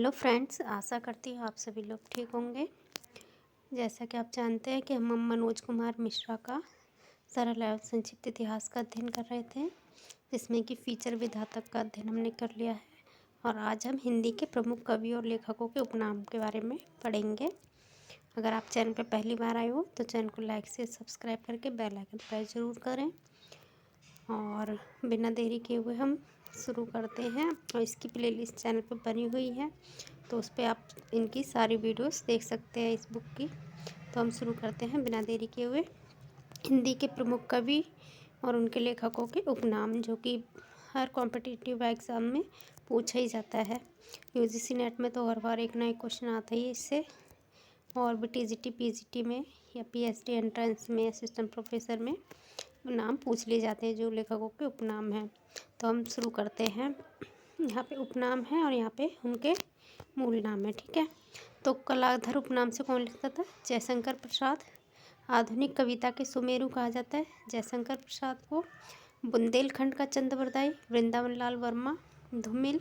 Hello friends, आशा करती हूँ आप सभी लोग ठीक होंगे। जैसा कि आप जानते हैं कि हम मनोज कुमार मिश्रा का सरल एवं संक्षिप्त इतिहास का अध्ययन कर रहे थे, जिसमें कि फीचर विधातक का अध्ययन हमने कर लिया है। और आज हम हिंदी के प्रमुख कवि और लेखकों के उपनाम के बारे में पढ़ेंगे। अगर आप चैनल पर पहली बार आए हो तो चैनल को लाइक से सब्सक्राइब करके बेल आइकन प्रेस ज़रूर करें। और बिना देरी किए हुए हम शुरू करते हैं। और इसकी प्लेलिस्ट चैनल पर बनी हुई है, तो उस पर आप इनकी सारी वीडियोस देख सकते हैं इस बुक की। तो हम शुरू करते हैं बिना देरी किए हुए। हिंदी के प्रमुख कवि और उनके लेखकों के उपनाम, जो कि हर कॉम्पिटिटिव एग्ज़ाम में पूछा ही जाता है। यूजीसी नेट में तो हर बार एक ना एक क्वेश्चन आता ही है इससे। और भी टीजीटी पीजीटी में या पीएचडी एंट्रेंस में असिस्टेंट प्रोफेसर में नाम पूछ लिए जाते हैं जो लेखकों के उपनाम हैं। तो हम शुरू करते हैं। यहाँ पे उपनाम है और यहाँ पे उनके मूल नाम है, ठीक है। तो कलाधर उपनाम से कौन लिखता था? जयशंकर प्रसाद। आधुनिक कविता के सुमेरु कहा जाता है जयशंकर प्रसाद को। बुंदेलखंड का चंद्रवरदाई वृंदावन लाल वर्मा। धूमिल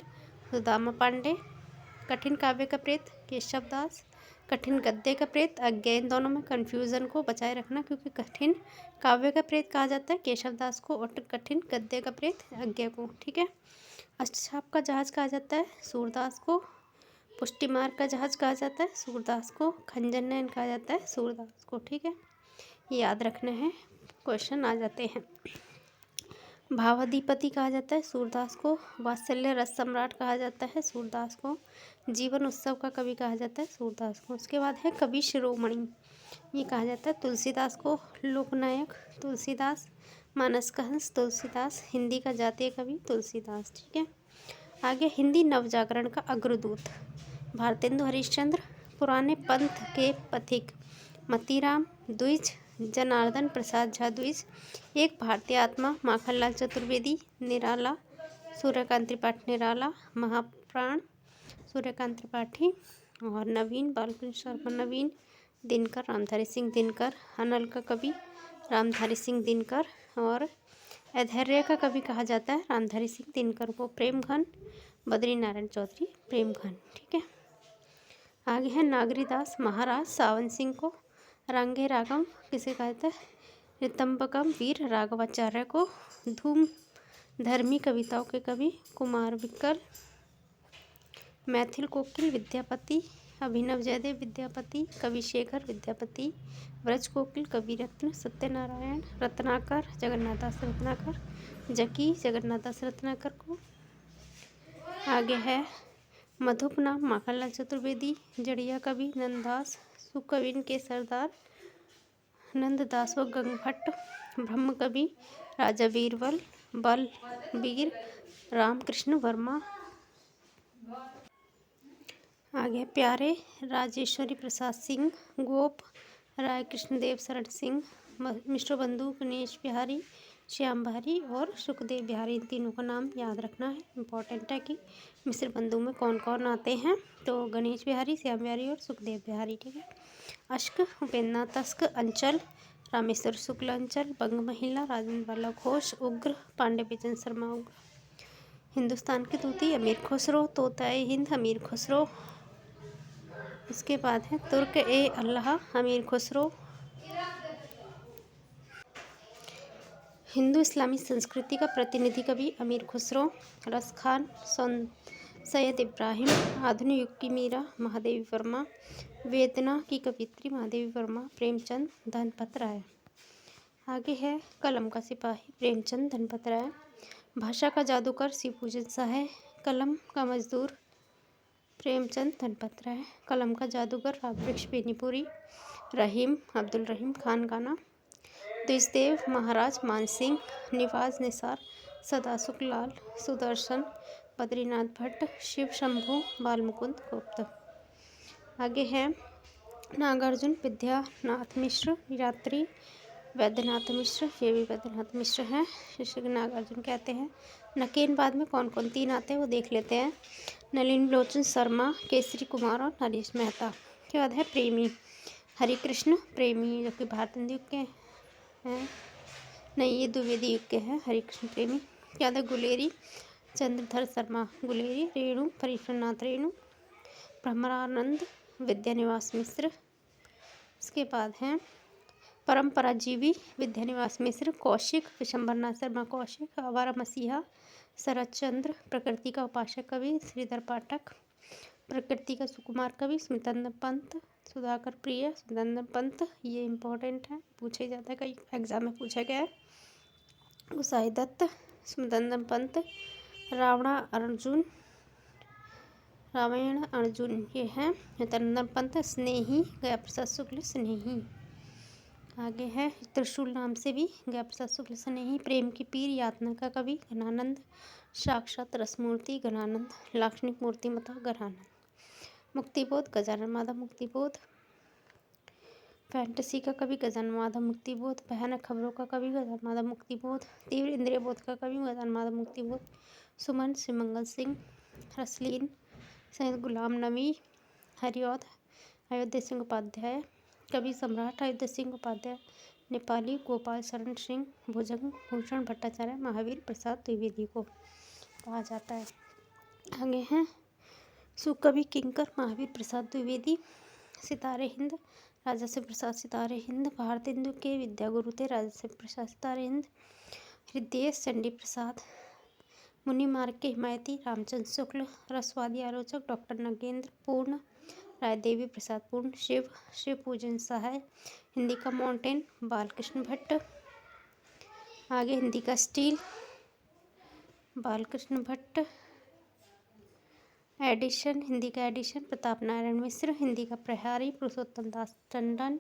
सुदामा पांडे। कठिन काव्य का प्रेत केशव दास। कठिन गद्य का प्रेत अज्ञा। इन दोनों में कन्फ्यूज़न को बचाए रखना, क्योंकि कठिन काव्य का प्रेत कहा जाता है केशव दास को और कठिन गद्य का प्रेत अज्ञा को, ठीक है। अष्टछाप का जहाज कहा जाता है सूरदास को। पुष्टिमार्ग का जहाज कहा जाता है सूरदास को। खंजर नयन कहा जाता है सूरदास को, ठीक है। ये याद रखना है, क्वेश्चन आ जाते हैं। भावाधिपति कहा जाता है सूरदास को। वात्सल्य रस सम्राट कहा जाता है सूरदास को। जीवन उत्सव का कवि कहा जाता है सूरदास को। उसके बाद है कवि शिरोमणि, ये कहा जाता है तुलसीदास को। लोकनायक तुलसीदास। मानस का हंस तुलसीदास। हिंदी का जातीय कवि तुलसीदास, ठीक है। आगे हिंदी नवजागरण का अग्रदूत भारतेंदु हरिश्चंद्र। पुराने पंथ के पथिक मतीराम द्विज। जनार्दन प्रसाद झा द्विज। एक भारतीय आत्मा माखनलाल चतुर्वेदी। निराला सूर्यकांत त्रिपाठी निराला। महाप्राण सूर्यकांत त्रिपाठी। और नवीन बालकृष्ण शर्मा नवीन। दिनकर रामधारी सिंह दिनकर। अनल का कवि रामधारी सिंह दिनकर। और अधैर्य का कवि कहा जाता है रामधारी सिंह दिनकर को। प्रेमघन बद्री नारायण चौधरी प्रेमघन, ठीक है। आगे है नागरीदास महाराज सावन सिंह को। रंगे रागम किसे कहा जाता है? ऋतंबकम वीर राघवाचार्य को। धूम धर्मी कविताओं के कवि कुमार विक्कल। मैथिल कोकिल विद्यापति। अभिनव जयदेव विद्यापति। कवि शेखर विद्यापति। व्रज कोकिल कवि रत्न सत्यनारायण रत्नाकर जगन्नाथदास रत्नाकर। जकी जगन्नाथदास रत्नाकर को। आगे है मधुपनाम माखनलाल चतुर्वेदी। जड़िया कवि नंददास। सुकविन के सरदार नंददास व गंगभट्ट। ब्रह्म कवि राजा बीरबल बलबीर रामकृष्ण वर्मा। आगे प्यारे राजेश्वरी प्रसाद सिंह। गोप राय कृष्णदेव शरण सिंह। मिश्र बंधु गणेश बिहारी श्याम बिहारी और सुखदेव बिहारी। इन तीनों का नाम याद रखना है, इम्पोर्टेंट है कि मिश्र बंधु में कौन कौन आते हैं। तो गणेश बिहारी श्याम बिहारी और सुखदेव बिहारी, ठीक है। अश्क उपेंद्र तस्क अंचल रामेश्वर शुक्ल अंचल। बंग महिला राजेंद्र बाला घोष। उग्र पांडे बिजन शर्मा उग्र। हिंदुस्तान की तूती अमीर खुसरो। तोताए हिंद अमीर खुसरो। इसके बाद है तुर्क ए अल्लाह अमीर खुसरो। हिंदू इस्लामी संस्कृति का प्रतिनिधि कवि अमीर खुसरो। रस खान सैयद इब्राहिम। आधुनिक युग की मीरा महादेवी वर्मा। वेदना की कवित्री महादेवी वर्मा। प्रेमचंद धनपत राय। आगे है कलम का सिपाही प्रेमचंद धनपत राय। भाषा का जादूगर शिवपूजन सहाय। कलम का मजदूर प्रेमचंद धनपत राय। कलम का जादूगर रामवृक्ष बेनीपुरी। रहीम अब्दुल रहीम खानगाना। द्विजदेव महाराज मानसिंह। निवाज निसार सदासुख लाल सुदर्शन बद्रीनाथ भट्ट। शिव शंभु बालमुकुंद गुप्त। आगे है नागार्जुन विद्यानाथ मिश्र। यात्री वैद्यनाथ मिश्र, ये भी वैद्यनाथ मिश्र हैं, शिष्य नागार्जुन कहते हैं। नकेन बाद में कौन कौन तीन आते हैं वो देख लेते हैं। नलिनी लोचन शर्मा, केसरी कुमार और नरेश मेहता। उसके बाद है प्रेमी हरिकृष्ण प्रेमी, जो कि भारतेंदु युग के हैं, नहीं ये द्विवेदी युग के हैं हरिकृष्ण प्रेमी। उसके बाद है गुलेरी चंद्रधर शर्मा गुलेरी। रेणु फरीश्वरनाथ रेणु। भ्रमरानंद विद्यानिवास मिश्र। इसके बाद हैं परम्पराजीवी विद्यानिवास मिश्र, कौशिक विशंबरनाथ शर्मा कौशिक, आवारा मसीहा शरद चंद्र, प्रकृति का उपासक कवि श्रीधर पाठक, प्रकृति का सुकुमार कवि स्मितंदन पंत, सुधाकर प्रिय स्मितंदन पंत। ये इम्पोर्टेंट है, पूछा जाता है, कई एग्जाम में पूछा गया है। गोसाई दत्त स्मितंदन पंत, रामायण अर्जुन ये हैं स्मितंदन पंत। स्नेही गया प्रसाद शुक्ल स्नेही। आगे है त्रिशूल नाम से भी गया प्रसाद शुक्ल स्नेही। प्रेम की पीर यातना का कवि घनानंद, साक्षात रसमूर्ति घनानंद, लाक्षणिक मूर्तिमता घनानंद। मुक्तिबोध गजानन माधव मुक्तिबोध। फैंटेसी का कवि गजानन माधव मुक्तिबोध। भयानक खबरों का कवि गजानन माधव मुक्तिबोध। तीव्र इंद्रिय बोध का कवि गजानन माधव मुक्तिबोध। सुमन श्रीमंगल सिंह। रसलीन सैयद गुलाम नबी। हरिऔध अयोध्या सिंह उपाध्याय। कवि सम्राट अयोध्या सिंह उपाध्याय। नेपाली गोपाल शरण सिंह। भुजंग भूषण भट्टाचार्य महावीर प्रसाद द्विवेदी को कहा जाता है। आगे हैं सुकवि किंकर महावीर प्रसाद द्विवेदी। सितारे हिंद राजर्षि प्रसाद सितारे हिंद। भारतेंदु के विद्यागुरु थे राजर्षि प्रसाद सितारे हिंद। हृदय चंडी प्रसाद। मुनि मार्ग के हिमायती रामचंद्र शुक्ल। रसवादी आलोचक डॉक्टर नगेंद्र पूर्ण। राय देवी प्रसाद पूर्ण। शिव पूजन सहाय। हिंदी का माउंटेन बालकृष्ण भट्ट। आगे हिंदी का स्टील बालकृष्ण भट्ट। एडिशन हिंदी का एडिशन प्रताप नारायण मिश्र। हिंदी का प्रहारी पुरुषोत्तम दास टंडन।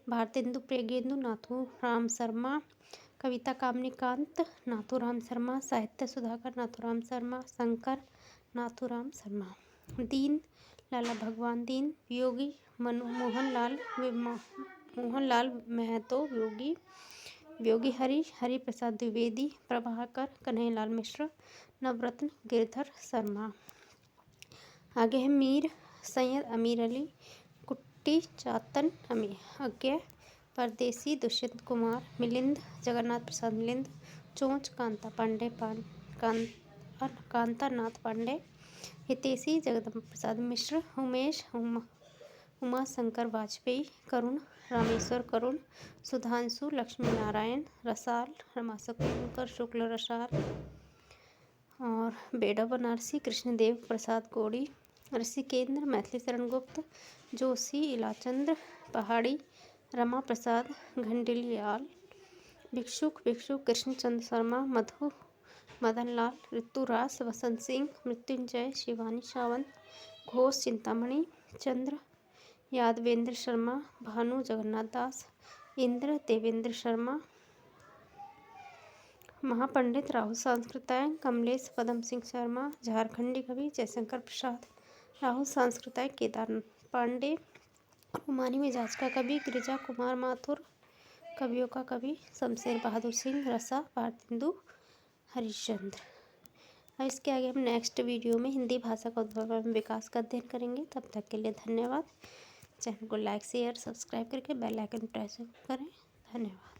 भारतेंदु प्रेगेंदु नाथूराम शर्मा। कविता कामनीकांत नाथूराम शर्मा। साहित्य सुधाकर नाथूराम शर्मा। शंकर नाथूराम शर्मा। दीन लाला भगवान दीन। वियोगी मोहनलाल महतो वियोगी हरि प्रसाद द्विवेदी। प्रभाकर कन्हैयालाल मिश्र। नवरत्न गिरधर शर्मा। आगे है मीर सैयद अमीर अली। कुट्टी चातन अज्ञा परदेसी दुष्यंत कुमार। मिलिंद जगन्नाथ प्रसाद मिलिंद। चोंच कांता पांडे कांतानाथ पांडे। हितैषी जगदम्ब प्रसाद मिश्र। उमेश उमाशंकर वाजपेयी। करुण रामेश्वर करुण। सुधांशु लक्ष्मी नारायण। रसाल रमाशंकर शुक्ल रसाल। और बेड़ा बनारसी कृष्णदेव प्रसाद गौड़ी। ऋषिकेंद्र मैथिली शरण गुप्त। जोशी इलाचंद्र पहाड़ी। रमा प्रसाद घंटियाल। भिक्षुक कृष्णचंद्र शर्मा। मधु मदन लाल। ऋतुराज वसंत सिंह। मृत्युंजय शिवानी सावंत। घोष चिंतामणि। चंद्र यादवेंद्र शर्मा। भानु जगन्नाथ दास। इंद्र देवेंद्र शर्मा। महापंडित राहुल सांस्कृताय। कमलेश पदम सिंह शर्मा। झारखंडी कवि जयशंकर प्रसाद। राहुल सांस्कृताय केदार पांडे। रोमानी मिजाज का कवि गिरिजा कुमार माथुर। कवियों का कवि शमशेर बहादुर सिंह रसा। भारतेंदु हरिश्चंद्र। अब इसके आगे हम नेक्स्ट वीडियो में हिंदी भाषा का उद्भव एवं विकास का अध्ययन करेंगे। तब तक के लिए धन्यवाद। चैनल को लाइक शेयर सब्सक्राइब करके बेल आइकन प्रेस करें। धन्यवाद।